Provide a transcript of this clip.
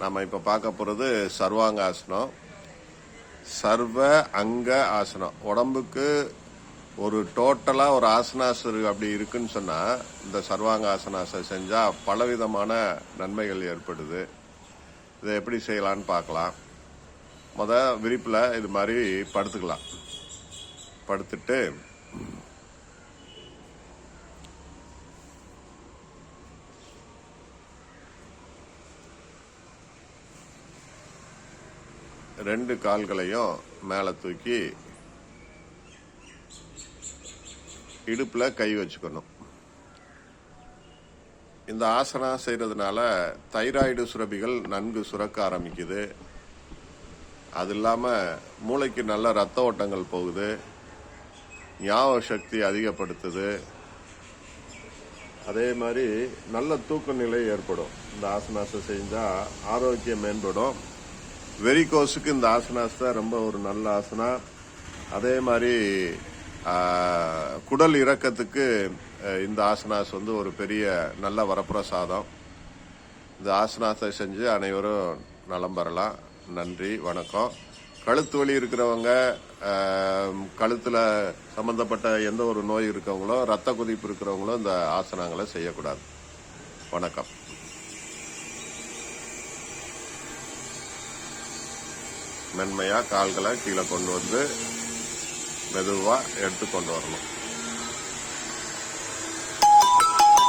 நம்ம இப்போ பார்க்க போகிறது சர்வாங்க ஆசனம். சர்வ அங்க ஆசனம். உடம்புக்கு ஒரு டோட்டலாக ஒரு ஆசனாசர் அப்படி இருக்குன்னு சொன்னால் இந்த சர்வாங்க ஆசனாசம் செஞ்சால் பலவிதமான நன்மைகள் ஏற்படுது. இதை எப்படி செய்யலான்னு பார்க்கலாம். விரிப்பில் இது மாதிரி படுத்துக்கலாம். படுத்துட்டு ரெண்டு கால்களையும் மேலே தூக்கி இடுப்பில் கை வச்சுக்கணும். இந்த ஆசனம் செய்கிறதுனால தைராய்டு சுரப்பிகள் நன்கு சுரக்க ஆரம்பிக்குது. அது இல்லாமல் மூளைக்கு நல்ல ரத்த ஓட்டங்கள் போகுது, ஞாபக சக்தி அதிகப்படுத்துது. அதே மாதிரி நல்ல தூக்க நிலை ஏற்படும். இந்த ஆசனாசம் செஞ்சால் ஆரோக்கியம் மேம்படும். வெரிகோஸுக்கு இந்த ஆசனாசத்தை ரொம்ப ஒரு நல்ல ஆசனா. அதே மாதிரி குடல் இறக்கத்துக்கு இந்த ஆசனாஸ் ஒரு பெரிய நல்ல வரப்பிரசாதம். இந்த ஆசனாசத்தை செஞ்சு அனைவரும் நலம் பெறலாம். நன்றி, வணக்கம். கழுத்து வலி இருக்கிறவங்க, கழுத்தில் சம்பந்தப்பட்ட எந்த ஒரு நோய் இருக்கவங்களோ, ரத்த கொதிப்பு இருக்கிறவங்களோ இந்த ஆசனங்களை செய்யக்கூடாது. வணக்கம். மென்மையாக கால்களை கீழே கொண்டு வந்து மெதுவாக எடுத்து கொண்டு வரணும்.